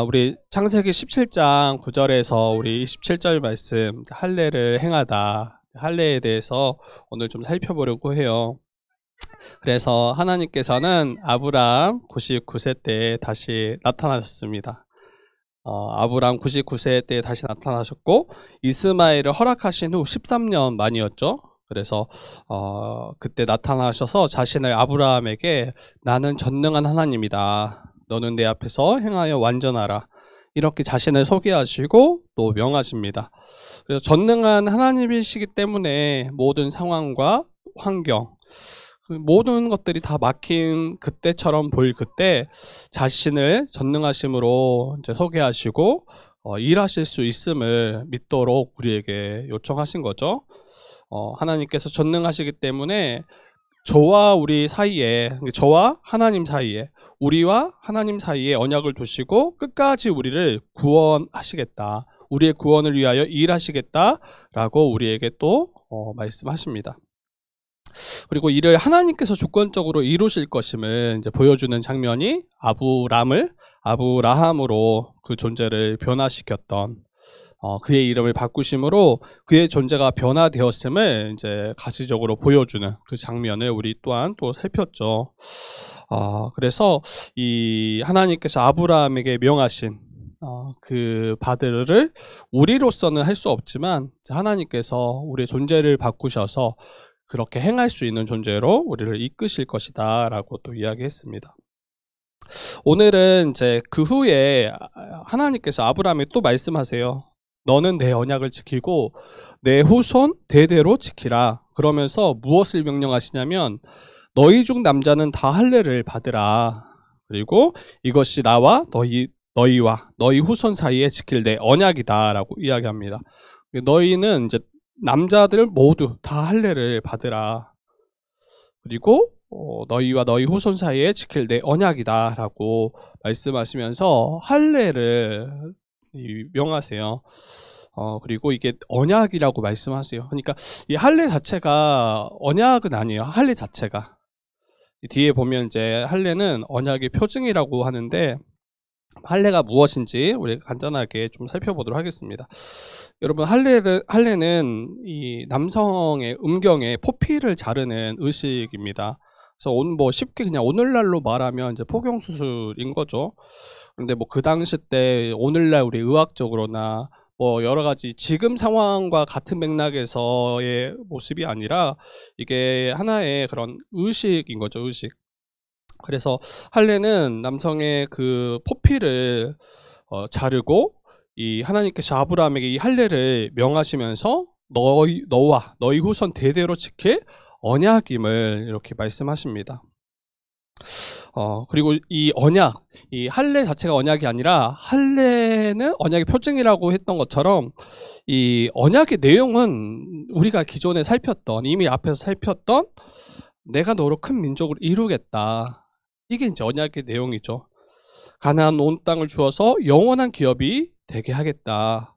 우리 창세기 17장 9절에서 우리 27절 말씀 할례를 행하다, 할례에 대해서 오늘 좀 살펴보려고 해요. 그래서 하나님께서는 아브람 99세 때 다시 나타나셨습니다. 아브람 99세 때 다시 나타나셨고, 이스마엘을 허락하신 후 13년 만이었죠. 그래서 그때 나타나셔서 자신을 아브라함에게 나는 전능한 하나님이다, 너는 내 앞에서 행하여 완전하라, 이렇게 자신을 소개하시고 또 명하십니다. 그래서 전능한 하나님이시기 때문에 모든 상황과 환경, 모든 것들이 다 막힌 그때처럼 보일 그때 자신을 전능하심으로 이제 소개하시고 일하실 수 있음을 믿도록 우리에게 요청하신 거죠. 하나님께서 전능하시기 때문에 저와 우리 사이에, 저와 하나님 사이에, 우리와 하나님 사이에 언약을 두시고 끝까지 우리를 구원하시겠다, 우리의 구원을 위하여 일하시겠다라고 우리에게 또 말씀하십니다. 그리고 이를 하나님께서 주권적으로 이루실 것임을 이제 보여주는 장면이 아브라함으로 그 존재를 변화시켰던, 그의 이름을 바꾸심으로 그의 존재가 변화되었음을 이제 가시적으로 보여주는 그 장면을 우리 또한 또 살폈죠. 그래서 이 하나님께서 아브라함에게 명하신 그 바들을 우리로서는 할 수 없지만 하나님께서 우리의 존재를 바꾸셔서 그렇게 행할 수 있는 존재로 우리를 이끄실 것이다 라고 또 이야기했습니다. 오늘은 이제 그 후에 하나님께서 아브라함에게 또 말씀하세요. 너는 내 언약을 지키고 내 후손 대대로 지키라. 그러면서 무엇을 명령하시냐면 너희 중 남자는 다 할례를 받으라. 그리고 이것이 나와 너희와 너희 후손 사이에 지킬 내 언약이다 라고 이야기합니다. 너희는 이제 남자들 모두 다 할례를 받으라. 그리고 너희와 너희 후손 사이에 지킬 내 언약이다 라고 말씀하시면서 할례를 명하세요. 그리고 이게 언약이라고 말씀하세요. 그러니까 이 할례 자체가 언약은 아니에요. 할례 자체가 뒤에 보면 이제 할례는 언약의 표징이라고 하는데, 할례가 무엇인지 우리 간단하게 좀 살펴보도록 하겠습니다. 여러분, 할례는 이 남성의 음경에 포피를 자르는 의식입니다. 그래서 쉽게 그냥 오늘날로 말하면 이제 포경 수술인 거죠. 그런데 그 당시 때 오늘날 우리 의학적으로나 여러 가지 지금 상황과 같은 맥락에서의 모습이 아니라 이게 하나의 그런 의식인 거죠, 의식. 그래서 할례는 남성의 그 포피를 자르고 이 하나님께서 아브라함에게 이 할례를 명하시면서 너와 너희 후손 대대로 지킬 언약임을 이렇게 말씀하십니다. 그리고 이 언약, 이 할례 자체가 언약이 아니라 할례는 언약의 표징이라고 했던 것처럼 이 언약의 내용은 우리가 기존에 이미 앞에서 살폈던 내가 너로 큰 민족을 이루겠다, 이게 이제 언약의 내용이죠. 가나안 온 땅을 주어서 영원한 기업이 되게 하겠다.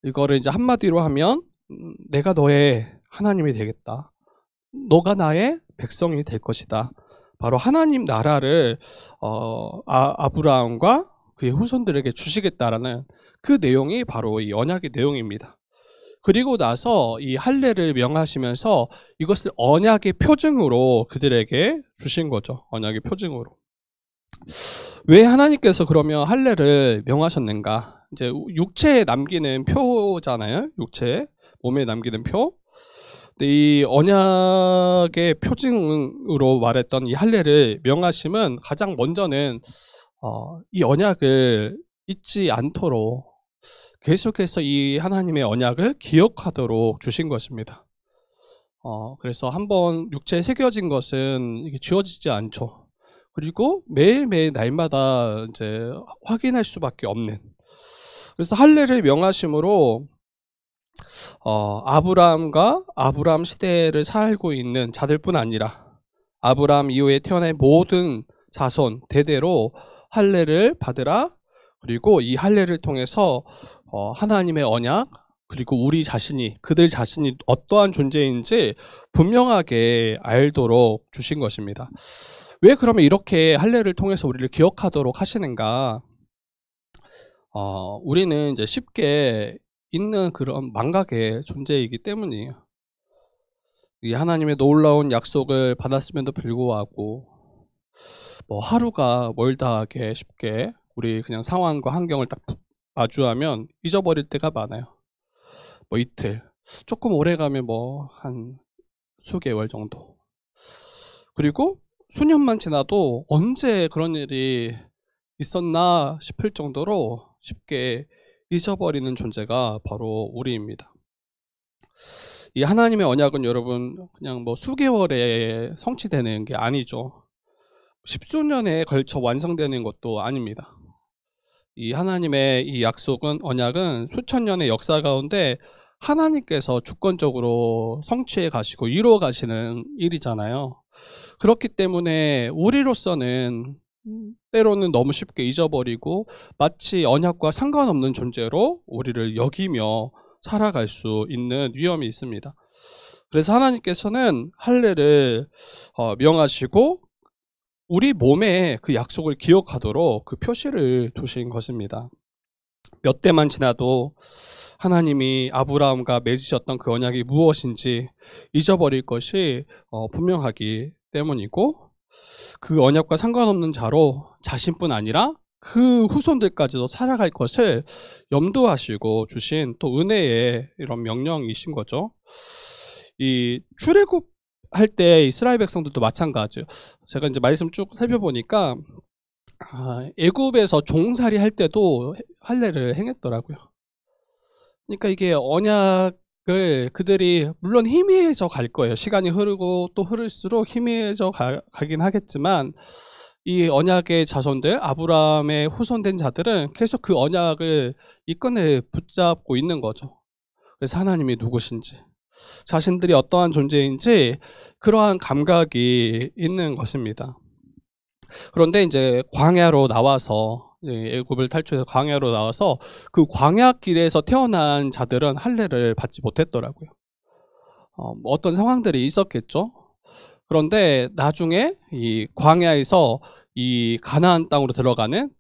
이거를 이제 한마디로 하면 내가 너의 하나님이 되겠다. 너가 나의 백성이 될 것이다. 바로 하나님 나라를 아브라함과 그의 후손들에게 주시겠다라는 그 내용이 바로 이 언약의 내용입니다. 그리고 나서 이 할례를 명하시면서 이것을 언약의 표징으로 그들에게 주신 거죠. 언약의 표징으로. 왜 하나님께서 그러면 할례를 명하셨는가? 이제 육체에 남기는 표잖아요. 육체, 몸에 남기는 표. 근데 이 언약의 표징으로 말했던 이 할례를 명하심은 가장 먼저는 이 언약을 잊지 않도록 계속해서 이 하나님의 언약을 기억하도록 주신 것입니다. 그래서 한번 육체에 새겨진 것은 이게 지워지지 않죠. 그리고 매일매일 날마다 이제 확인할 수밖에 없는. 그래서 할례를 명하심으로 아브라함과 아브라함 시대를 살고 있는 자들뿐 아니라 아브라함 이후에 태어난 모든 자손 대대로 할례를 받으라. 그리고 이 할례를 통해서 하나님의 언약, 그리고 그들 자신이 어떠한 존재인지 분명하게 알도록 주신 것입니다. 왜 그러면 이렇게 할례를 통해서 우리를 기억하도록 하시는가? 우리는 이제 쉽게 있는 그런 망각의 존재이기 때문이에요. 이 하나님의 놀라운 약속을 받았음에도 불구하고 뭐 하루가 멀다하게 쉽게 우리 그냥 상황과 환경을 딱 마주하면 잊어버릴 때가 많아요. 뭐 이틀, 조금 오래 가면 뭐 한 수개월 정도. 그리고 수년만 지나도 언제 그런 일이 있었나 싶을 정도로 쉽게 잊어버리는 존재가 바로 우리입니다. 이 하나님의 언약은 여러분 그냥 뭐 수개월에 성취되는 게 아니죠. 십수년에 걸쳐 완성되는 것도 아닙니다. 이 하나님의 이 약속은 언약은 수천 년의 역사 가운데 하나님께서 주권적으로 성취해 가시고 이루어 가시는 일이잖아요. 그렇기 때문에 우리로서는 때로는 너무 쉽게 잊어버리고 마치 언약과 상관없는 존재로 우리를 여기며 살아갈 수 있는 위험이 있습니다. 그래서 하나님께서는 할례를 명하시고 우리 몸에 그 약속을 기억하도록 그 표시를 두신 것입니다. 몇 대만 지나도 하나님이 아브라함과 맺으셨던 그 언약이 무엇인지 잊어버릴 것이 분명하기 때문이고, 그 언약과 상관없는 자로 자신뿐 아니라 그 후손들까지도 살아갈 것을 염두하시고 주신 또 은혜의 이런 명령이신 거죠. 이 출애굽 할 때 이스라엘 백성들도 마찬가지예요. 제가 이제 말씀 쭉 살펴보니까 애굽에서 종살이 할 때도 할례를 행했더라고요. 그러니까 이게 언약을 그들이 물론 희미해져 갈 거예요. 시간이 흐르고 또 흐를수록 희미해져 가긴 하겠지만 이 언약의 자손들, 아브라함의 후손된 자들은 계속 그 언약을 이끈에 붙잡고 있는 거죠. 그래서 하나님이 누구신지, 자신들이 어떠한 존재인지 그러한 감각이 있는 것입니다. 그런데 이제 광야로 나와서 애굽을 탈출해서 광야로 나와서 그 광야길에서 태어난 자들은 할례를 받지 못했더라고요. 어떤 상황들이 있었겠죠. 그런데 나중에 이 광야에서 이 가나안 땅으로 들어가는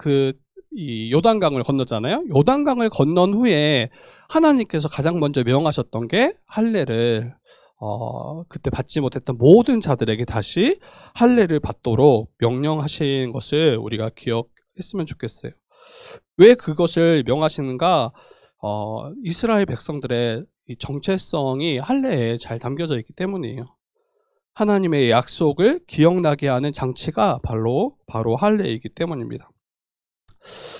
이 요단강을 건너잖아요. 요단강을 건넌 후에 하나님께서 가장 먼저 명하셨던 게 할례를 그때 받지 못했던 모든 자들에게 다시 할례를 받도록 명령하신 것을 우리가 기억했으면 좋겠어요. 왜 그것을 명하시는가? 이스라엘 백성들의 이 정체성이 할례에 잘 담겨져 있기 때문이에요. 하나님의 약속을 기억나게 하는 장치가 바로 할례이기 때문입니다.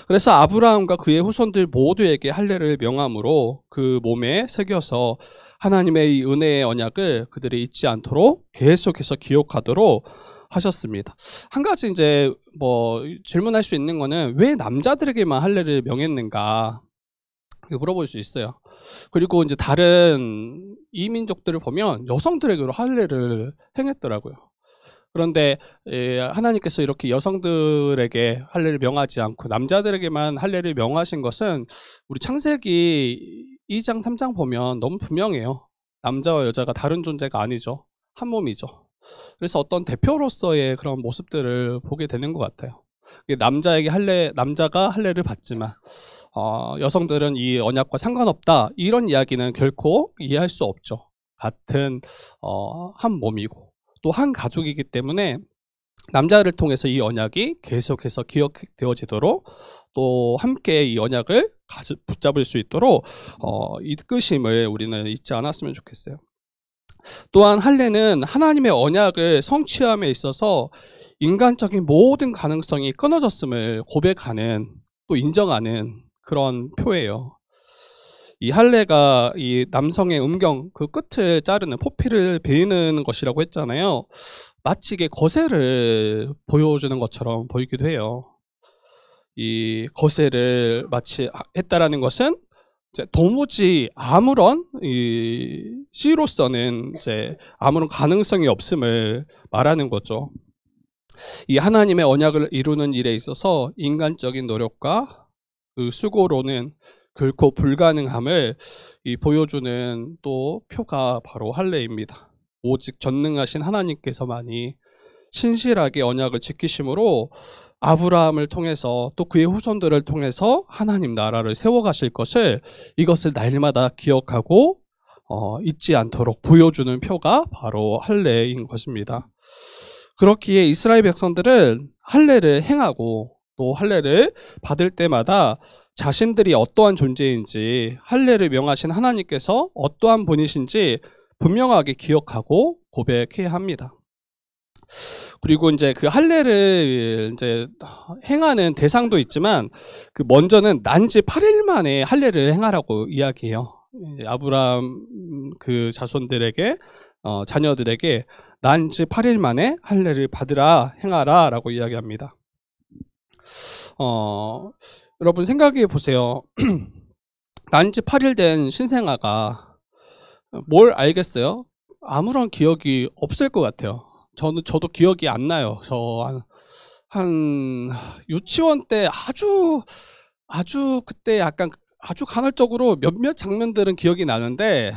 그래서 아브라함과 그의 후손들 모두에게 할례를 명함으로 그 몸에 새겨서 하나님의 이 은혜의 언약을 그들이 잊지 않도록 계속해서 기억하도록 하셨습니다. 한 가지 이제 뭐 질문할 수 있는 거는 왜 남자들에게만 할례를 명했는가 물어볼 수 있어요. 그리고 이제 다른 이민족들을 보면 여성들에게도 할례를 행했더라고요. 그런데 하나님께서 이렇게 여성들에게 할례를 명하지 않고 남자들에게만 할례를 명하신 것은 우리 창세기 2장 3장 보면 너무 분명해요. 남자와 여자가 다른 존재가 아니죠. 한 몸이죠. 그래서 어떤 대표로서의 그런 모습들을 보게 되는 것 같아요. 남자가 할례를 받지만 여성들은 이 언약과 상관없다, 이런 이야기는 결코 이해할 수 없죠. 같은 한 몸이고 또 한 가족이기 때문에 남자를 통해서 이 언약이 계속해서 기억되어지도록 또 함께 이 언약을 붙잡을 수 있도록 이끄심을 우리는 잊지 않았으면 좋겠어요. 또한 할례는 하나님의 언약을 성취함에 있어서 인간적인 모든 가능성이 끊어졌음을 고백하는, 또 인정하는 그런 표예요. 이 할례가 이 남성의 음경 그 끝을 자르는 포피를 베이는 것이라고 했잖아요. 마치 이게 거세를 보여주는 것처럼 보이기도 해요. 이 거세를 마치 했다라는 것은 이제 도무지 아무런 씨로서는 이제 아무런 가능성이 없음을 말하는 거죠. 이 하나님의 언약을 이루는 일에 있어서 인간적인 노력과 그 수고로는 결코 불가능함을 보여주는 또 표가 바로 할례입니다. 오직 전능하신 하나님께서만이 신실하게 언약을 지키심으로 아브라함을 통해서 또 그의 후손들을 통해서 하나님 나라를 세워가실 것을 이것을 날마다 기억하고 잊지 않도록 보여주는 표가 바로 할례인 것입니다. 그렇기에 이스라엘 백성들은 할례를 행하고 또 할례를 받을 때마다 자신들이 어떠한 존재인지, 할례를 명하신 하나님께서 어떠한 분이신지 분명하게 기억하고 고백해야 합니다. 그리고 이제 그 할례를 이제 행하는 대상도 있지만, 그 먼저는 난지 8일 만에 할례를 행하라고 이야기해요. 아브라함 그 자손들에게, 자녀들에게 난지 8일 만에 할례를 받으라, 행하라 라고 이야기합니다. 여러분 생각해 보세요. 난지 8일 된 신생아가 뭘 알겠어요? 아무런 기억이 없을 것 같아요. 저도 기억이 안 나요. 저 한 유치원 때 아주 그때 약간 아주 간헐적으로 몇몇 장면들은 기억이 나는데,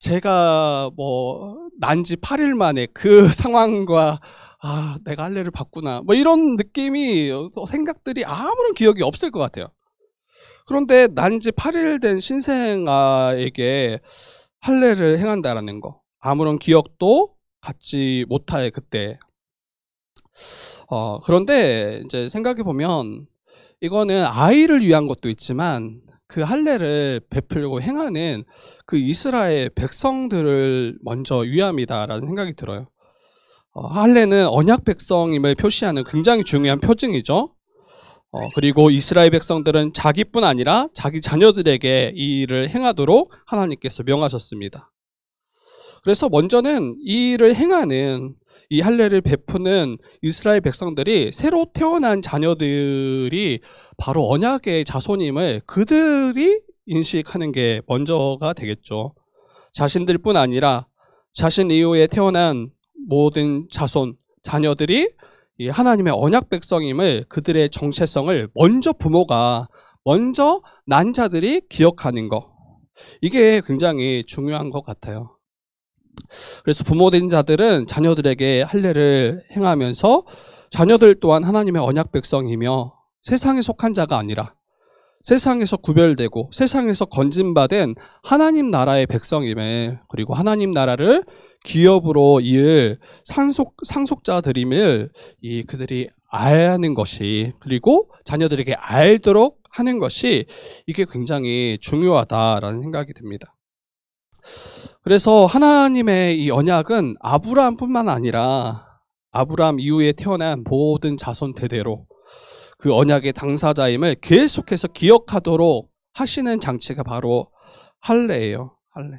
제가 뭐 난지 8일 만에 그 상황과 내가 할례를 받구나 뭐 이런 느낌이, 생각들이 아무런 기억이 없을 것 같아요. 그런데 난지 8일 된 신생아에게 할례를 행한다라는 거, 아무런 기억도 갖지 못할 그때. 그런데 이제 생각해 보면 이거는 아이를 위한 것도 있지만, 그 할례를 베풀고 행하는 그 이스라엘 백성들을 먼저 위함이다라는 생각이 들어요. 할례는 언약 백성임을 표시하는 굉장히 중요한 표징이죠. 그리고 이스라엘 백성들은 자기뿐 아니라 자기 자녀들에게 이 일을 행하도록 하나님께서 명하셨습니다. 그래서 먼저는 이 일을 행하는, 이 할례를 베푸는 이스라엘 백성들이 새로 태어난 자녀들이 바로 언약의 자손임을 그들이 인식하는 게 먼저가 되겠죠. 자신들뿐 아니라 자신 이후에 태어난 모든 자손, 자녀들이 이 하나님의 언약 백성임을, 그들의 정체성을 먼저 부모가, 먼저 난 자들이 기억하는 것, 이게 굉장히 중요한 것 같아요. 그래서 부모된 자들은 자녀들에게 할례를 행하면서 자녀들 또한 하나님의 언약 백성이며 세상에 속한 자가 아니라 세상에서 구별되고 세상에서 건진받은 하나님 나라의 백성임을, 그리고 하나님 나라를 기업으로 이을 상속자들임을 그들이 아는 것이, 그리고 자녀들에게 알도록 하는 것이, 이게 굉장히 중요하다라는 생각이 듭니다. 그래서 하나님의 이 언약은 아브라함뿐만 아니라 아브라함 이후에 태어난 모든 자손 대대로 그 언약의 당사자임을 계속해서 기억하도록 하시는 장치가 바로 할례예요. 할례.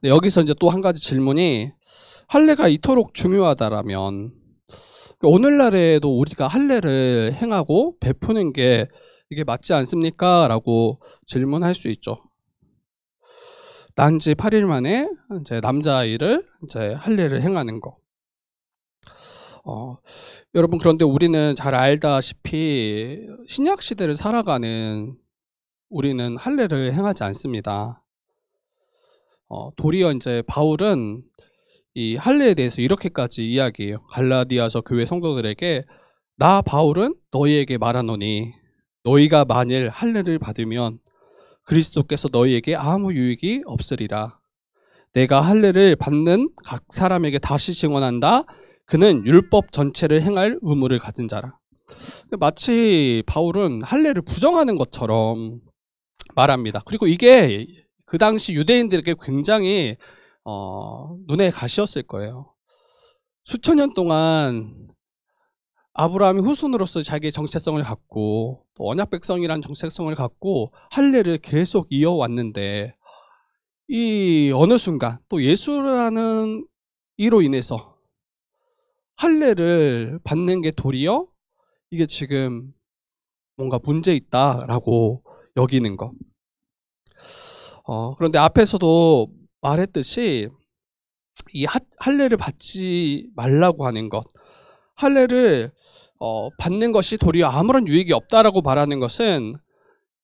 네, 여기서 이제 또 한 가지 질문이, 할례가 이토록 중요하다라면 오늘날에도 우리가 할례를 행하고 베푸는 게 이게 맞지 않습니까? 라고 질문할 수 있죠. 난지 8일 만에 이제 남자아이를 이제 할례를 행하는 거. 여러분, 그런데 우리는 잘 알다시피 신약 시대를 살아가는 우리는 할례를 행하지 않습니다. 도리어 이제 바울은 이 할례에 대해서 이렇게까지 이야기해요. 갈라디아서 교회 성도들에게, 나 바울은 너희에게 말하노니 너희가 만일 할례를 받으면 그리스도께서 너희에게 아무 유익이 없으리라. 내가 할례를 받는 각 사람에게 다시 증언한다. 그는 율법 전체를 행할 의무를 가진 자라. 마치 바울은 할례를 부정하는 것처럼 말합니다. 그리고 이게 그 당시 유대인들에게 굉장히 눈에 가시였을 거예요. 수천 년 동안 아브라함의 후손으로서 자기의 정체성을 갖고, 또 언약 백성이라는 정체성을 갖고 할례를 계속 이어왔는데, 이 어느 순간 또 예수라는 이로 인해서 할례를 받는 게 도리어 이게 지금 뭔가 문제 있다라고 여기는 것. 그런데 앞에서도 말했듯이 이 할례를 받지 말라고 하는 것, 할례를 받는 것이 도리어 아무런 유익이 없다라고 말하는 것은,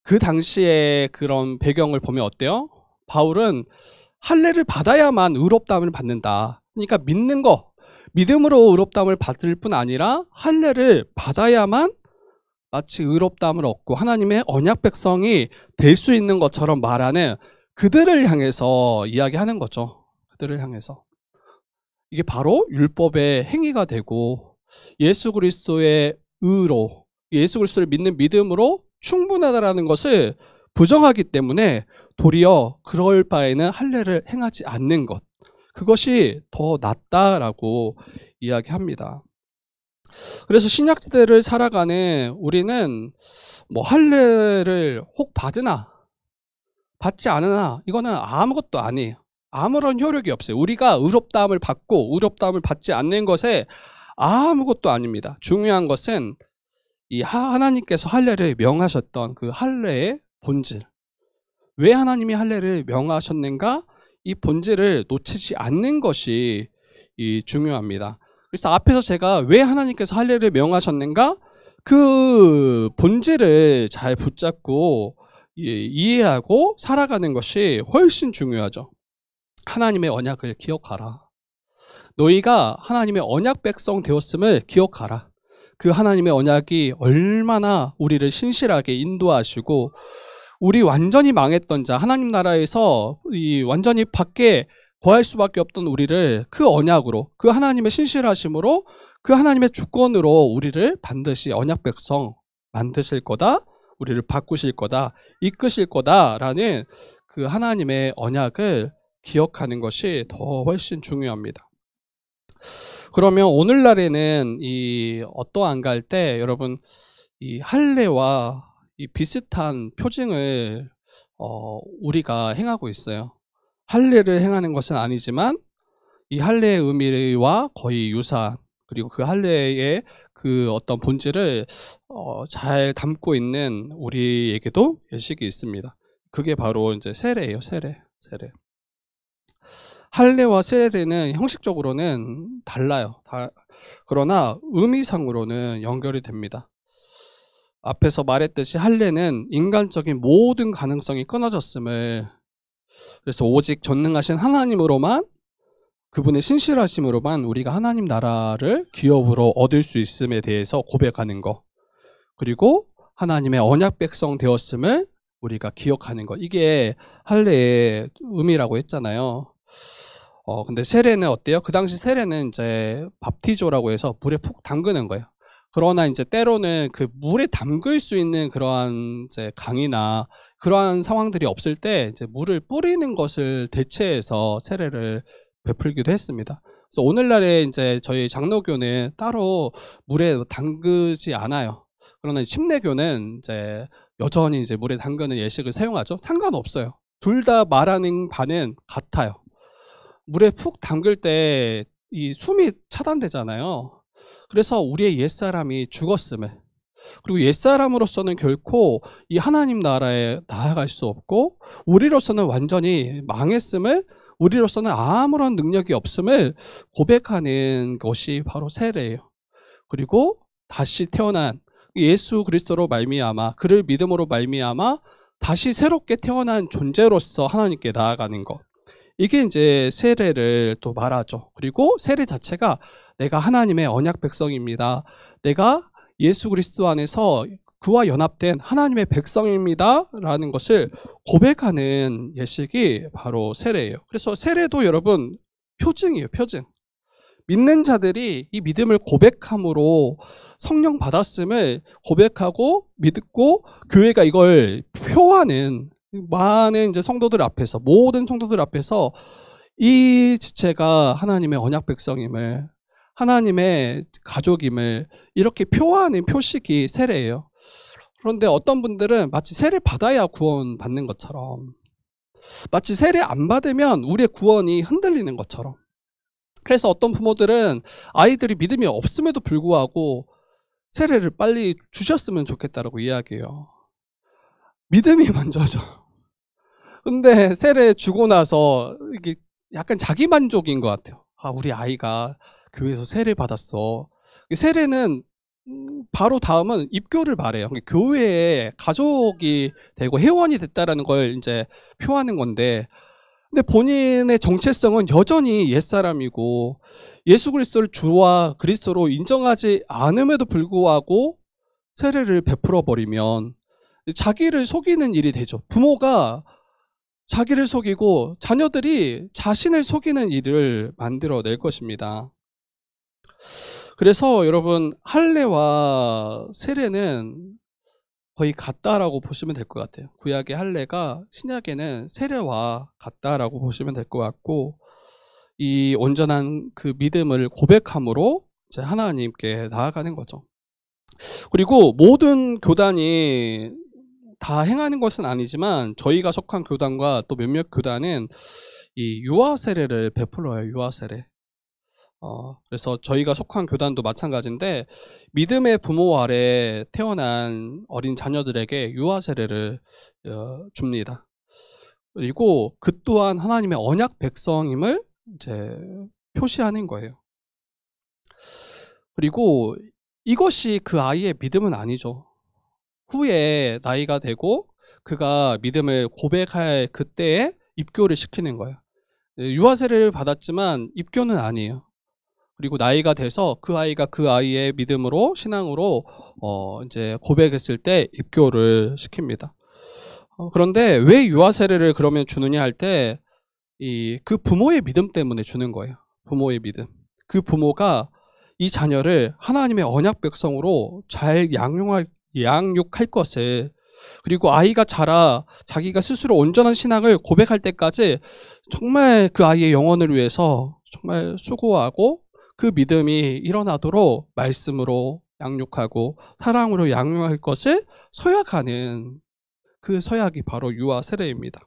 그 당시의 그런 배경을 보면 어때요? 바울은 할례를 받아야만 의롭다함을 받는다. 그러니까 믿는 거, 믿음으로 의롭다함을 받을 뿐 아니라 할례를 받아야만 마치 의롭다함을 얻고 하나님의 언약 백성이 될 수 있는 것처럼 말하는 그들을 향해서 이야기하는 거죠. 그들을 향해서. 이게 바로 율법의 행위가 되고 예수 그리스도의 의로, 예수 그리스도를 믿는 믿음으로 충분하다라는 것을 부정하기 때문에 도리어 그럴 바에는 할례를 행하지 않는 것, 그것이 더 낫다라고 이야기합니다. 그래서 신약시대를 살아가는 우리는 뭐 할례를 혹 받으나 받지 않으나 이거는 아무것도 아니에요. 아무런 효력이 없어요. 우리가 의롭다함을 받고 의롭다함을 받지 않는 것에 아무것도 아닙니다. 중요한 것은 이 하나님께서 할례를 명하셨던 그 할례의 본질, 왜 하나님이 할례를 명하셨는가, 이 본질을 놓치지 않는 것이 중요합니다. 그래서 앞에서 제가 왜 하나님께서 할례를 명하셨는가, 그 본질을 잘 붙잡고 이해하고 살아가는 것이 훨씬 중요하죠. 하나님의 언약을 기억하라. 너희가 하나님의 언약 백성 되었음을 기억하라. 그 하나님의 언약이 얼마나 우리를 신실하게 인도하시고 우리 완전히 망했던 자, 하나님 나라에서 완전히 밖에 거할 수밖에 없던 우리를 그 언약으로, 그 하나님의 신실하심으로, 그 하나님의 주권으로 우리를 반드시 언약 백성 만드실 거다, 우리를 바꾸실 거다, 이끄실 거다라는 그 하나님의 언약을 기억하는 것이 더 훨씬 중요합니다. 그러면 오늘날에는 어떠한가 할 때 여러분 이 할례와 이 비슷한 표징을 우리가 행하고 있어요. 할례를 행하는 것은 아니지만 이 할례의 의미와 거의 유사한, 그리고 그 할례의 그 어떤 본질을 잘 담고 있는 우리에게도 예식이 있습니다. 그게 바로 이제 세례예요. 세례. 할례와 세례는 형식적으로는 달라요. 그러나 의미상으로는 연결이 됩니다. 앞에서 말했듯이 할례는 인간적인 모든 가능성이 끊어졌음을, 그래서 오직 전능하신 하나님으로만, 그분의 신실하심으로만 우리가 하나님 나라를 기업으로 얻을 수 있음에 대해서 고백하는 것, 그리고 하나님의 언약 백성 되었음을 우리가 기억하는 것, 이게 할례의 의미라고 했잖아요. 근데 세례는 어때요? 그 당시 세례는 이제 밥티조라고 해서 물에 푹 담그는 거예요. 그러나 이제 때로는 그 물에 담글 수 있는 그러한 이제 강이나 그러한 상황들이 없을 때 이제 물을 뿌리는 것을 대체해서 세례를 베풀기도 했습니다. 그래서 오늘날에 이제 저희 장로교는 따로 물에 담그지 않아요. 그러나 침례교는 이제 여전히 이제 물에 담그는 예식을 사용하죠. 상관없어요. 둘 다 말하는 바는 같아요. 물에 푹 담글 때 이 숨이 차단되잖아요. 그래서 우리의 옛사람이 죽었음을, 그리고 옛사람으로서는 결코 이 하나님 나라에 나아갈 수 없고 우리로서는 완전히 망했음을, 우리로서는 아무런 능력이 없음을 고백하는 것이 바로 세례예요. 그리고 다시 태어난 예수 그리스도로 말미암아, 그를 믿음으로 말미암아 다시 새롭게 태어난 존재로서 하나님께 나아가는 것, 이게 이제 세례를 또 말하죠. 그리고 세례 자체가 내가 하나님의 언약 백성입니다, 내가 예수 그리스도 안에서 그와 연합된 하나님의 백성입니다 라는 것을 고백하는 예식이 바로 세례예요. 그래서 세례도 여러분 표징이에요. 표징. 믿는 자들이 이 믿음을 고백함으로 성령 받았음을 고백하고 믿고 교회가 이걸 표하는, 많은 이제 성도들 앞에서, 모든 성도들 앞에서 이 지체가 하나님의 언약 백성임을, 하나님의 가족임을 이렇게 표하는 표식이 세례예요. 그런데 어떤 분들은 마치 세례 받아야 구원 받는 것처럼, 마치 세례 안 받으면 우리의 구원이 흔들리는 것처럼, 그래서 어떤 부모들은 아이들이 믿음이 없음에도 불구하고 세례를 빨리 주셨으면 좋겠다라고 이야기해요. 믿음이 먼저죠. 근데 세례 주고 나서 이게 약간 자기 만족인 것 같아요. 아, 우리 아이가 교회에서 세례 받았어. 세례는 바로 다음은 입교를 말해요. 교회에 가족이 되고 회원이 됐다라는 걸 이제 표하는 건데, 근데 본인의 정체성은 여전히 옛사람이고 예수 그리스도를 주와 그리스도로 인정하지 않음에도 불구하고 세례를 베풀어 버리면 자기를 속이는 일이 되죠. 부모가 자기를 속이고 자녀들이 자신을 속이는 일을 만들어낼 것입니다. 그래서 여러분, 할례와 세례는 거의 같다라고 보시면 될 것 같아요. 구약의 할례가 신약에는 세례와 같다라고 보시면 될 것 같고, 이 온전한 그 믿음을 고백함으로 이제 하나님께 나아가는 거죠. 그리고 모든 교단이 다 행하는 것은 아니지만 저희가 속한 교단과 또 몇몇 교단은 이 유아 세례를 베풀어요. 유아 세례. 그래서 저희가 속한 교단도 마찬가지인데 믿음의 부모 아래 태어난 어린 자녀들에게 유아 세례를 줍니다. 그리고 그 또한 하나님의 언약 백성임을 이제 표시하는 거예요. 그리고 이것이 그 아이의 믿음은 아니죠. 후에 나이가 되고 그가 믿음을 고백할 그때에 입교를 시키는 거예요. 유아 세례를 받았지만 입교는 아니에요. 그리고 나이가 돼서 그 아이가 그 아이의 믿음으로 신앙으로 이제 고백했을 때 입교를 시킵니다. 그런데 왜 유아 세례를 그러면 주느냐 할 때 그 부모의 믿음 때문에 주는 거예요. 부모의 믿음. 그 부모가 이 자녀를 하나님의 언약 백성으로 잘 양육할 것을, 그리고 아이가 자라 자기가 스스로 온전한 신앙을 고백할 때까지 정말 그 아이의 영혼을 위해서 정말 수고하고 그 믿음이 일어나도록 말씀으로 양육하고 사랑으로 양육할 것을 서약하는 그 서약이 바로 유아 세례입니다.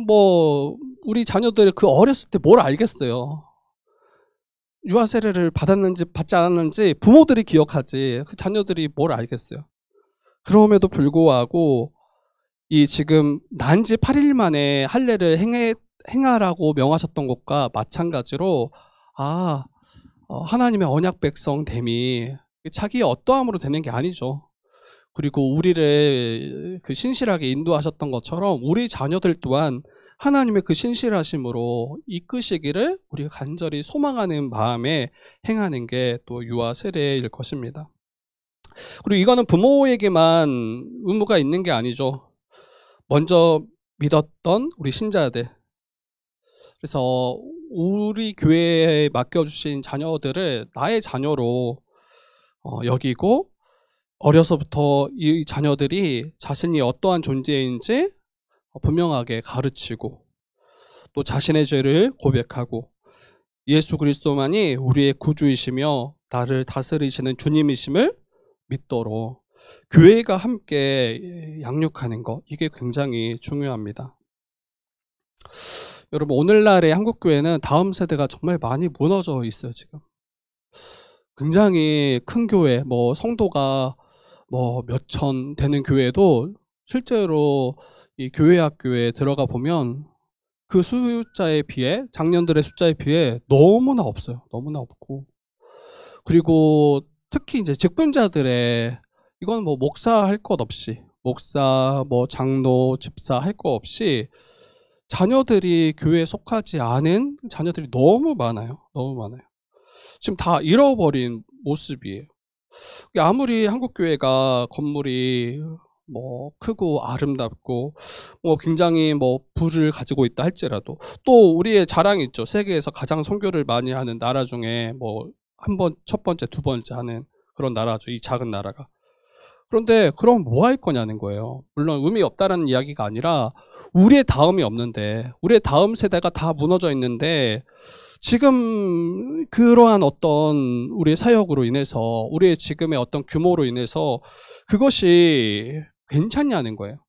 뭐 우리 자녀들이 그 어렸을 때 뭘 알겠어요. 유아 세례를 받았는지 받지 않았는지 부모들이 기억하지 그 자녀들이 뭘 알겠어요. 그럼에도 불구하고 이 지금 난 지 8일 만에 할례를 행하라고 명하셨던 것과 마찬가지로 하나님의 언약 백성 됨이 자기의 어떠함으로 되는 게 아니죠. 그리고 우리를 그 신실하게 인도하셨던 것처럼 우리 자녀들 또한 하나님의 그 신실하심으로 이끄시기를 우리가 간절히 소망하는 마음에 행하는 게 또 유아 세례일 것입니다. 그리고 이거는 부모에게만 의무가 있는 게 아니죠. 먼저 믿었던 우리 신자들, 그래서 우리 교회에 맡겨주신 자녀들을 나의 자녀로 여기고 어려서부터 이 자녀들이 자신이 어떠한 존재인지 분명하게 가르치고 또 자신의 죄를 고백하고 예수 그리스도만이 우리의 구주이시며 나를 다스리시는 주님이심을 믿도록 교회가 함께 양육하는 것, 이게 굉장히 중요합니다. 여러분, 오늘날의 한국교회는 다음 세대가 정말 많이 무너져 있어요. 지금 굉장히 큰 교회, 뭐 성도가 뭐 몇천 되는 교회도 실제로 이 교회 학교에 들어가 보면 그 숫자에 비해, 장년들의 숫자에 비해 너무나 없어요. 너무나 없고, 그리고 특히 이제 직분자들의, 이건 뭐 목사 할 것 없이, 목사, 뭐 장로, 집사 할 것 없이 자녀들이 교회에 속하지 않은 자녀들이 너무 많아요. 너무 많아요. 지금 다 잃어버린 모습이에요. 아무리 한국교회가 건물이 뭐 크고 아름답고 뭐 굉장히 뭐 부를 가지고 있다 할지라도 또 우리의 자랑이 있죠. 세계에서 가장 선교를 많이 하는 나라 중에 뭐 첫 번째, 두 번째 하는 그런 나라죠. 이 작은 나라가. 그런데 그럼 뭐 할 거냐는 거예요. 물론 의미 없다라는 이야기가 아니라 우리의 다음이 없는데, 우리의 다음 세대가 다 무너져 있는데 지금 그러한 어떤 우리의 사역으로 인해서, 우리의 지금의 어떤 규모로 인해서 그것이 괜찮냐는 거예요.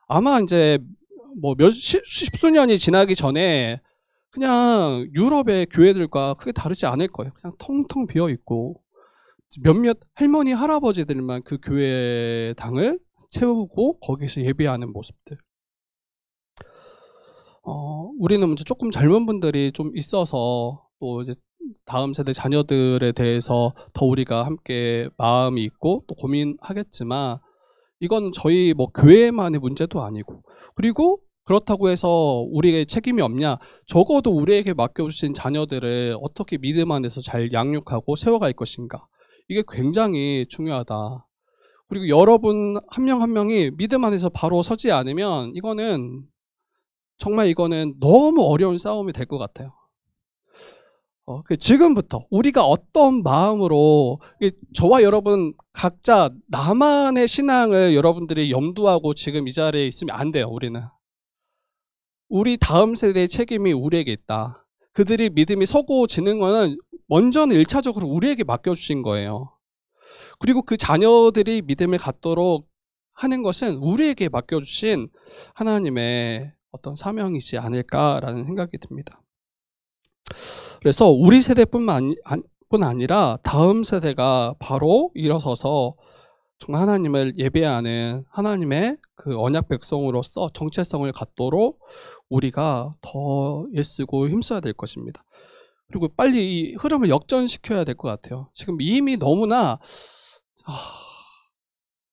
아마 이제 뭐 십수년이 지나기 전에 그냥 유럽의 교회들과 크게 다르지 않을 거예요. 그냥 텅텅 비어 있고 몇몇 할머니 할아버지들만 그 교회당을 채우고 거기서 예배하는 모습들. 우리는 이제 조금 젊은 분들이 좀 있어서 또 이제 다음 세대 자녀들에 대해서 더 우리가 함께 마음이 있고 또 고민하겠지만 이건 저희 뭐 교회만의 문제도 아니고, 그리고 그렇다고 해서 우리에게 책임이 없냐? 적어도 우리에게 맡겨주신 자녀들을 어떻게 믿음 안에서 잘 양육하고 세워갈 것인가? 이게 굉장히 중요하다. 그리고 여러분 한 명 한 명이 믿음 안에서 바로 서지 않으면 이거는 너무 어려운 싸움이 될 것 같아요. 지금부터 우리가 어떤 마음으로, 저와 여러분 각자 나만의 신앙을 여러분들이 염두하고 지금 이 자리에 있으면 안 돼요. 우리 다음 세대의 책임이 우리에게 있다. 그들이 믿음이 서고 지는 거는 먼저는 1차적으로 우리에게 맡겨주신 거예요. 그리고 그 자녀들이 믿음을 갖도록 하는 것은 우리에게 맡겨주신 하나님의 어떤 사명이지 않을까라는 생각이 듭니다. 그래서 우리 세대뿐만 아니라 다음 세대가 바로 일어서서 정말 하나님을 예배하는 하나님의 그 언약 백성으로서 정체성을 갖도록 우리가 더 애쓰고 힘써야 될 것입니다. 그리고 빨리 이 흐름을 역전시켜야 될 것 같아요. 지금 이미 너무나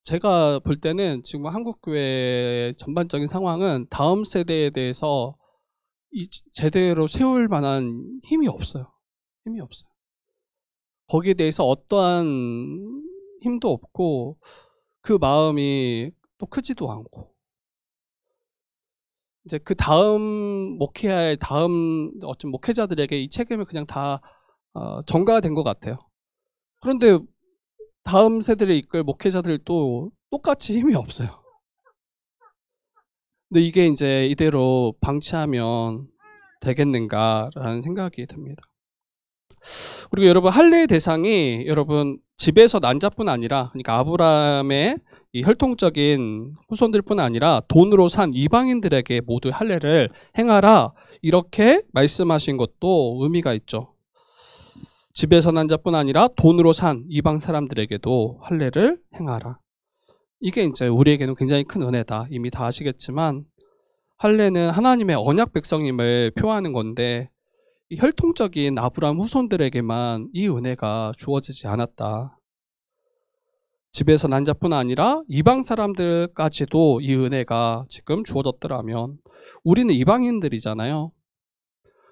제가 볼 때는 지금 한국교회 전반적인 상황은 다음 세대에 대해서 제대로 세울 만한 힘이 없어요. 거기에 대해서 어떠한 힘도 없고 그 마음이 또 크지도 않고, 이제 그 다음 목회할 다음 어떤 목회자들에게 이 책임을 그냥 다 전가된 것 같아요. 그런데 다음 세대를 이끌 목회자들도 똑같이 힘이 없어요. 근데 이게 이제 이대로 방치하면 되겠는가라는 생각이 듭니다. 그리고 여러분, 할례의 대상이 여러분 집에서 난 자뿐 아니라, 그러니까 아브라함의 이 혈통적인 후손들뿐 아니라 돈으로 산 이방인들에게 모두 할례를 행하라, 이렇게 말씀하신 것도 의미가 있죠. 집에서 난 자뿐 아니라 돈으로 산 이방 사람들에게도 할례를 행하라. 이게 이제 우리에게는 굉장히 큰 은혜다. 이미 다 아시겠지만 할례는 하나님의 언약 백성임을 표하는 건데, 이 혈통적인 아브라함 후손들에게만 이 은혜가 주어지지 않았다. 집에서 난 자뿐 아니라 이방 사람들까지도 이 은혜가 지금 주어졌더라면, 우리는 이방인들이잖아요.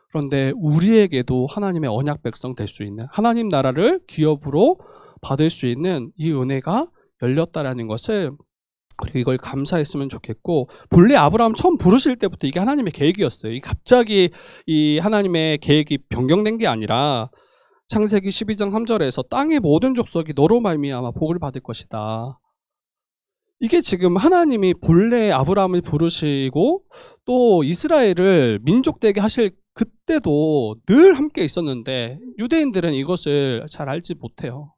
그런데 우리에게도 하나님의 언약 백성 될 수 있는, 하나님 나라를 기업으로 받을 수 있는 이 은혜가 열렸다라는 것을, 그리고 이걸 감사했으면 좋겠고, 본래 아브라함 처음 부르실 때부터 이게 하나님의 계획이었어요. 이 갑자기 이 하나님의 계획이 변경된 게 아니라 창세기 12장 3절에서 땅의 모든 족속이 너로 말미암아 복을 받을 것이다. 이게 지금 하나님이 본래 아브라함을 부르시고 또 이스라엘을 민족되게 하실 그때도 늘 함께 있었는데, 유대인들은 이것을 잘 알지 못해요.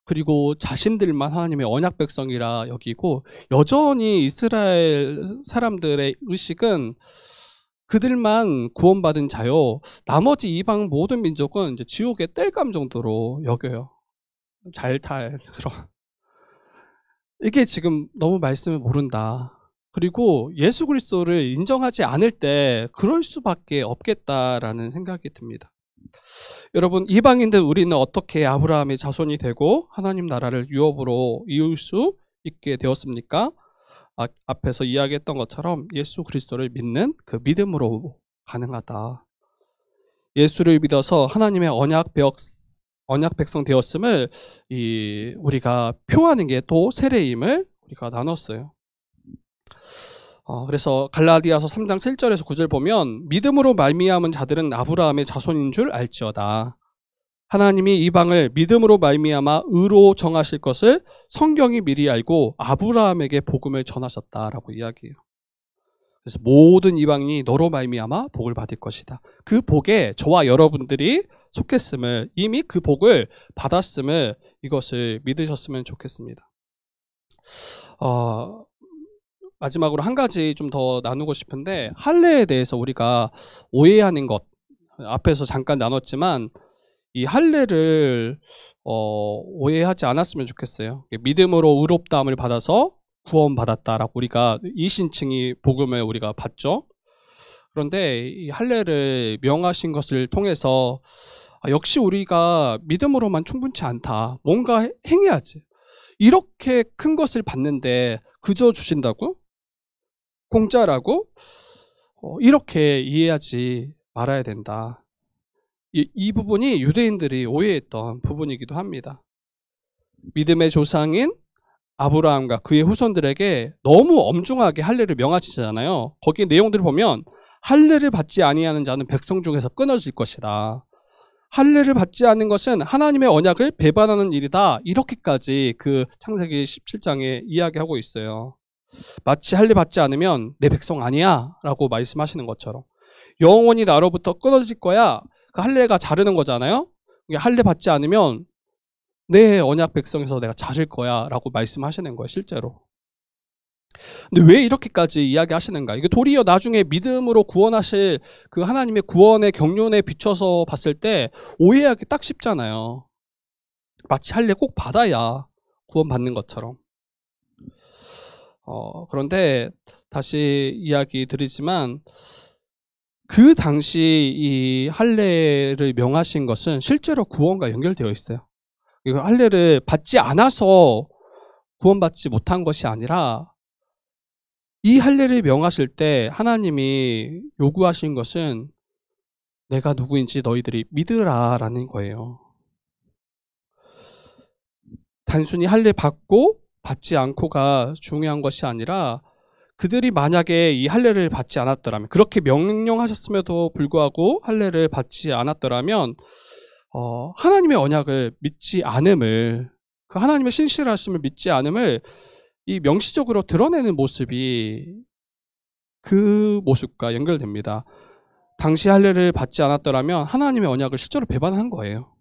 그리고 자신들만 하나님의 언약 백성이라 여기고, 여전히 이스라엘 사람들의 의식은 그들만 구원받은 자요, 나머지 이방 모든 민족은 이제 지옥의 땔감 정도로 여겨요. 잘 탈 그런. 이게 지금 너무 말씀을 모른다. 그리고 예수 그리스도를 인정하지 않을 때 그럴 수밖에 없겠다라는 생각이 듭니다. 여러분, 이방인들 우리는 어떻게 아브라함의 자손이 되고 하나님 나라를 유업으로 이룰 수 있게 되었습니까? 앞에서 이야기했던 것처럼 예수 그리스도를 믿는 그 믿음으로 가능하다. 예수를 믿어서 하나님의 언약 백성 되었음을 우리가 표하는 게 또 세례임을 우리가 나눴어요. 그래서 갈라디아서 3장 7절에서 9절 보면, 믿음으로 말미암은 자들은 아브라함의 자손인 줄 알지어다. 하나님이 이방을 믿음으로 말미암아 의로 정하실 것을 성경이 미리 알고 아브라함에게 복음을 전하셨다라고 이야기해요. 그래서 모든 이방인이 너로 말미암아 복을 받을 것이다. 그 복에 저와 여러분들이 속했음을, 이미 그 복을 받았음을, 이것을 믿으셨으면 좋겠습니다. 마지막으로 한 가지 좀 더 나누고 싶은데, 할례에 대해서 우리가 오해하는 것, 앞에서 잠깐 나눴지만 이 할례를 오해하지 않았으면 좋겠어요. 믿음으로 의롭다함을 받아서 구원받았다라고 우리가 이신칭이 복음을 우리가 받죠. 그런데 이 할례를 명하신 것을 통해서 역시 우리가 믿음으로만 충분치 않다, 뭔가 행해야지, 이렇게 큰 것을 받는데 그저 주신다고? 공짜라고 이렇게 이해하지 말아야 된다. 이 부분이 유대인들이 오해했던 부분이기도 합니다. 믿음의 조상인 아브라함과 그의 후손들에게 너무 엄중하게 할례를 명하시잖아요. 거기 내용들을 보면 할례를 받지 아니하는 자는 백성 중에서 끊어질 것이다. 할례를 받지 않는 것은 하나님의 언약을 배반하는 일이다. 이렇게까지 그 창세기 17장에 이야기하고 있어요. 마치 할례 받지 않으면 내 백성 아니야 라고 말씀하시는 것처럼 영원히 나로부터 끊어질 거야. 그 할례가 자르는 거잖아요. 할례 받지 않으면 내 언약 백성에서 내가 자를 거야 라고 말씀하시는 거예요, 실제로. 근데 왜 이렇게까지 이야기하시는가? 이게 도리어 나중에 믿음으로 구원하실 그 하나님의 구원의 경륜에 비춰서 봤을 때 오해하기 딱 쉽잖아요. 마치 할례 꼭 받아야 구원받는 것처럼. 그런데 다시 이야기 드리지만 그 당시 이 할례를 명하신 것은 실제로 구원과 연결되어 있어요. 이거 할례를 받지 않아서 구원받지 못한 것이 아니라 이 할례를 명하실 때 하나님이 요구하신 것은 내가 누구인지 너희들이 믿으라라는 거예요. 단순히 할례 받고 받지 않고가 중요한 것이 아니라 그들이 만약에 이 할례를 받지 않았더라면, 그렇게 명령하셨음에도 불구하고 할례를 받지 않았더라면 하나님의 언약을 믿지 않음을, 그 하나님의 신실하심을 믿지 않음을 이 명시적으로 드러내는 모습이 그 모습과 연결됩니다. 당시 할례를 받지 않았더라면 하나님의 언약을 실제로 배반한 거예요.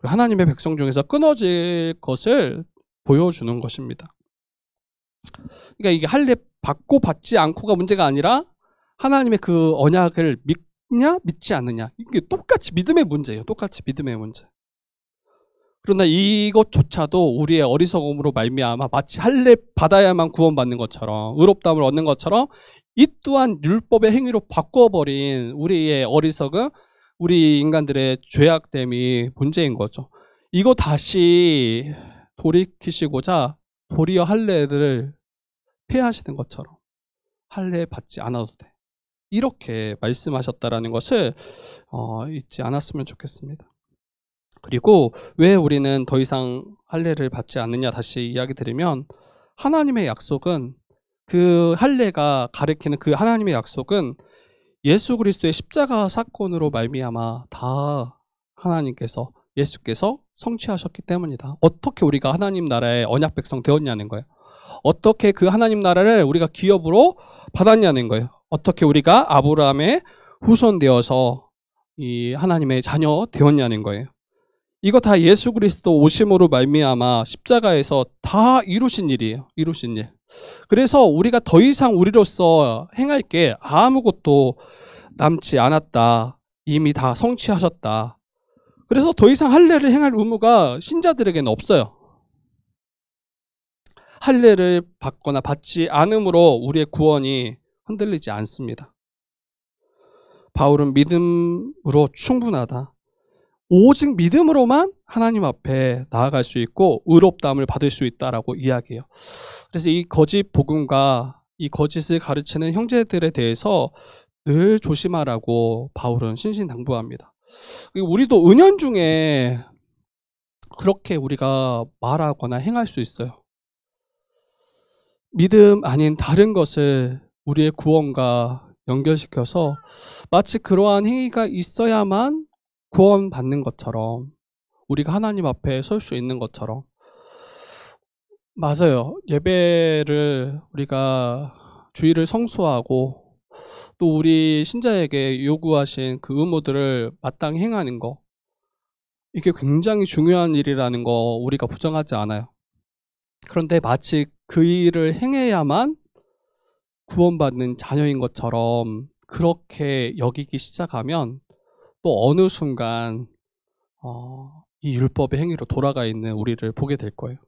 하나님의 백성 중에서 끊어질 것을 보여주는 것입니다. 그러니까 이게 할례 받고 받지 않고가 문제가 아니라 하나님의 그 언약을 믿냐 믿지 않느냐, 이게 똑같이 믿음의 문제예요. 똑같이 믿음의 문제. 그러나 이것조차도 우리의 어리석음으로 말미암아 마치 할례 받아야만 구원받는 것처럼, 의롭다함을 얻는 것처럼 이 또한 율법의 행위로 바꿔버린 우리의 어리석음, 우리 인간들의 죄악됨이 문제인 거죠. 이거 다시 돌이키시고자 도리어 할례를 폐하시는 것처럼 할례 받지 않아도 돼, 이렇게 말씀하셨다라는 것을 잊지 않았으면 좋겠습니다. 그리고 왜 우리는 더 이상 할례를 받지 않느냐 다시 이야기 드리면, 하나님의 약속은, 그 할례가 가리키는 그 하나님의 약속은 예수 그리스도의 십자가 사건으로 말미암아 다 하나님께서, 예수께서 성취하셨기 때문이다. 어떻게 우리가 하나님 나라의 언약 백성 되었냐는 거예요. 어떻게 그 하나님 나라를 우리가 기업으로 받았냐는 거예요. 어떻게 우리가 아브라함의 후손 되어서 이 하나님의 자녀 되었냐는 거예요. 이거 다 예수 그리스도 오심으로 말미암아 십자가에서 다 이루신 일이에요. 이루신 일. 그래서 우리가 더 이상 우리로서 행할 게 아무것도 남지 않았다. 이미 다 성취하셨다. 그래서 더 이상 할례를 행할 의무가 신자들에게는 없어요. 할례를 받거나 받지 않음으로 우리의 구원이 흔들리지 않습니다. 바울은 믿음으로 충분하다. 오직 믿음으로만 하나님 앞에 나아갈 수 있고 의롭다함을 받을 수 있다라고 이야기해요. 그래서 이 거짓 복음과 이 거짓을 가르치는 형제들에 대해서 늘 조심하라고 바울은 신신당부합니다. 우리도 은연중에 그렇게 우리가 말하거나 행할 수 있어요. 믿음 아닌 다른 것을 우리의 구원과 연결시켜서 마치 그러한 행위가 있어야만 구원받는 것처럼, 우리가 하나님 앞에 설 수 있는 것처럼. 맞아요. 예배를 우리가 주일을 성수하고 또 우리 신자에게 요구하신 그 의무들을 마땅히 행하는 거, 이게 굉장히 중요한 일이라는 거 우리가 부정하지 않아요. 그런데 마치 그 일을 행해야만 구원받는 자녀인 것처럼 그렇게 여기기 시작하면 또 어느 순간 이 율법의 행위로 돌아가 있는 우리를 보게 될 거예요.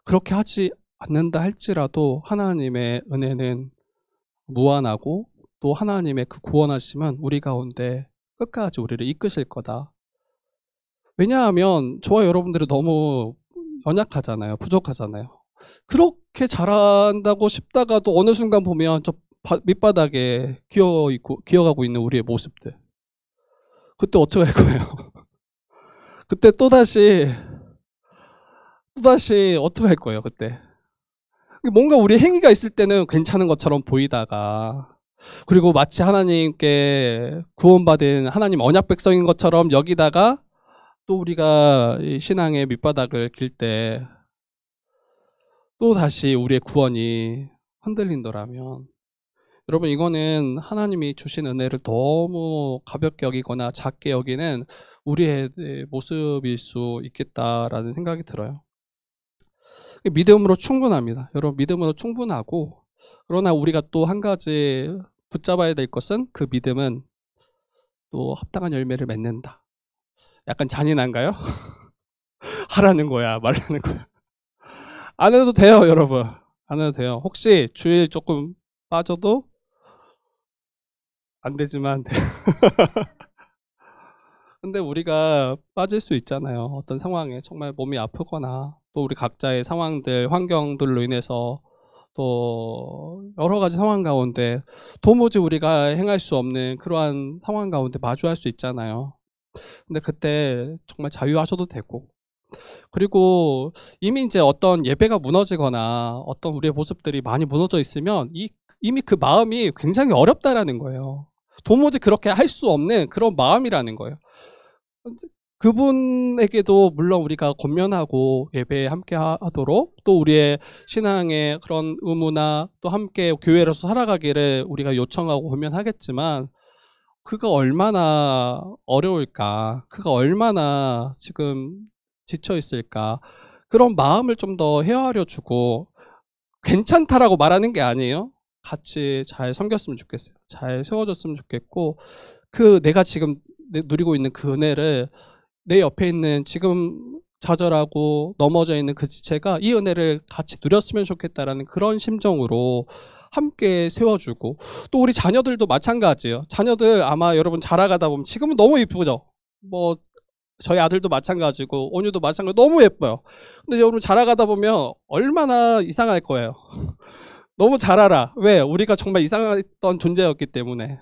그렇게 하지 않는다 할지라도 하나님의 은혜는 무한하고 또 하나님의 그 구원하심은 우리 가운데 끝까지 우리를 이끄실 거다. 왜냐하면 저와 여러분들은 너무 연약하잖아요. 부족하잖아요. 그렇게 잘한다고 싶다가도 어느 순간 보면 저 밑바닥에 기어가고 있는 우리의 모습들. 그때 어떻게 할 거예요? 그때 또다시 어떻게 할 거예요, 그때? 뭔가 우리 행위가 있을 때는 괜찮은 것처럼 보이다가, 그리고 마치 하나님께 구원받은 하나님 언약 백성인 것처럼 여기다가 또 우리가 신앙의 밑바닥을 길 때 또 다시 우리의 구원이 흔들린다면, 여러분, 이거는 하나님이 주신 은혜를 너무 가볍게 여기거나 작게 여기는 우리의 모습일 수 있겠다라는 생각이 들어요. 믿음으로 충분합니다. 여러분, 믿음으로 충분하고, 그러나 우리가 또 한 가지 붙잡아야 될 것은, 그 믿음은 또 합당한 열매를 맺는다. 약간 잔인한가요? 하라는 거야, 말라는 거야. 안 해도 돼요, 여러분. 안 해도 돼요. 혹시 주일 조금 빠져도 안 되지만 근데 우리가 빠질 수 있잖아요. 어떤 상황에 정말 몸이 아프거나 또 우리 각자의 상황들, 환경들로 인해서 또 여러 가지 상황 가운데 도무지 우리가 행할 수 없는 그러한 상황 가운데 마주할 수 있잖아요. 근데 그때 정말 자유하셔도 되고, 그리고 이미 이제 어떤 예배가 무너지거나 어떤 우리의 모습들이 많이 무너져 있으면 이미 그 마음이 굉장히 어렵다라는 거예요. 도무지 그렇게 할 수 없는 그런 마음이라는 거예요. 그분에게도 물론 우리가 권면하고 예배에 함께 하도록, 또 우리의 신앙의 그런 의무나 또 함께 교회로서 살아가기를 우리가 요청하고 권면하겠지만, 그가 얼마나 어려울까, 그가 얼마나 지금 지쳐 있을까, 그런 마음을 좀 더 헤아려 주고, 괜찮다라고 말하는 게 아니에요. 같이 잘 섬겼으면 좋겠어요. 잘 세워줬으면 좋겠고, 내가 지금 누리고 있는 그 은혜를 내 옆에 있는 지금 좌절하고 넘어져 있는 그 지체가 이 은혜를 같이 누렸으면 좋겠다라는 그런 심정으로 함께 세워주고, 또 우리 자녀들도 마찬가지예요. 자녀들 아마 여러분 자라가다 보면 지금은 너무 이쁘죠. 뭐 저희 아들도 마찬가지고 온유도 마찬가지고 너무 예뻐요. 근데 여러분 자라가다 보면 얼마나 이상할 거예요. 너무 잘 알아. 왜? 우리가 정말 이상했던 존재였기 때문에.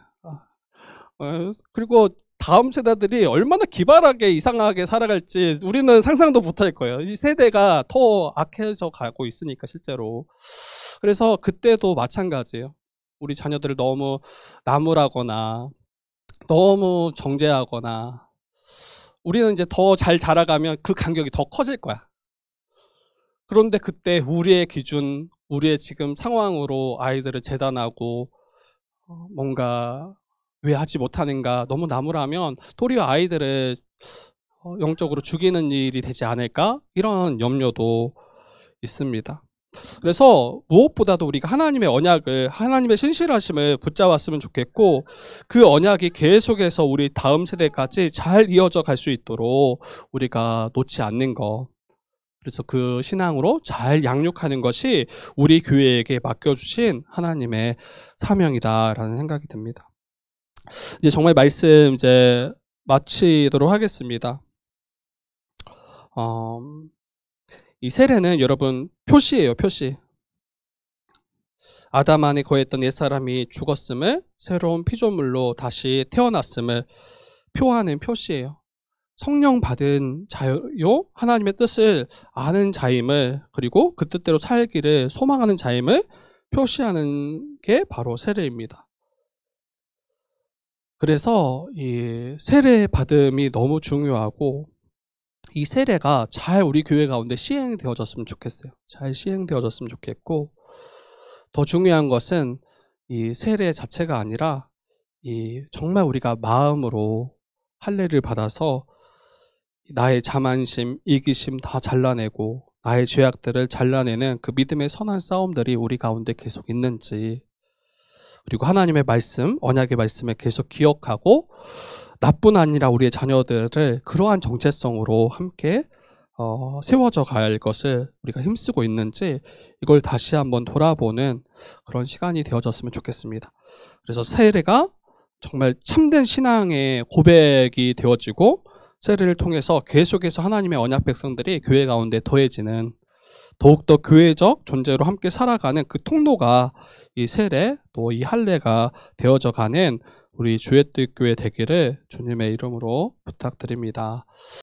그리고 다음 세대들이 얼마나 기발하게 이상하게 살아갈지 우리는 상상도 못할 거예요. 이 세대가 더 악해져 가고 있으니까 실제로. 그래서 그때도 마찬가지예요. 우리 자녀들을 너무 나무라거나 너무 정죄하거나, 우리는 이제 더 잘 자라가면 그 간격이 더 커질 거야. 그런데 그때 우리의 기준, 우리의 지금 상황으로 아이들을 재단하고 뭔가 왜 하지 못하는가, 너무 나무라면 도리어 아이들을 영적으로 죽이는 일이 되지 않을까, 이런 염려도 있습니다. 그래서 무엇보다도 우리가 하나님의 언약을, 하나님의 신실하심을 붙잡았으면 좋겠고, 그 언약이 계속해서 우리 다음 세대까지 잘 이어져 갈 수 있도록 우리가 놓지 않는 것, 그래서 그 신앙으로 잘 양육하는 것이 우리 교회에게 맡겨주신 하나님의 사명이다라는 생각이 듭니다. 이제 정말 말씀 이제 마치도록 하겠습니다. 이 세례는 여러분 표시예요, 표시. 아담 안에 거했던 옛사람이 죽었음을, 새로운 피조물로 다시 태어났음을 표하는 표시예요. 성령 받은 자요, 하나님의 뜻을 아는 자임을, 그리고 그 뜻대로 살기를 소망하는 자임을 표시하는 게 바로 세례입니다. 그래서 이 세례 받음이 너무 중요하고, 이 세례가 잘 우리 교회 가운데 시행되어졌으면 좋겠어요. 잘 시행되어졌으면 좋겠고, 더 중요한 것은 이 세례 자체가 아니라 정말 우리가 마음으로 할례를 받아서 나의 자만심, 이기심 다 잘라내고 나의 죄악들을 잘라내는 그 믿음의 선한 싸움들이 우리 가운데 계속 있는지, 그리고 하나님의 말씀, 언약의 말씀을 계속 기억하고 나뿐 아니라 우리의 자녀들을 그러한 정체성으로 함께 세워져 갈 것을 우리가 힘쓰고 있는지, 이걸 다시 한번 돌아보는 그런 시간이 되어졌으면 좋겠습니다. 그래서 세례가 정말 참된 신앙의 고백이 되어지고, 세례를 통해서 계속해서 하나님의 언약 백성들이 교회 가운데 더해지는, 더욱더 교회적 존재로 함께 살아가는 그 통로가 이 세례 또 이 할례가 되어져 가는 우리 주의 뜻 교회 되기를 주님의 이름으로 부탁드립니다.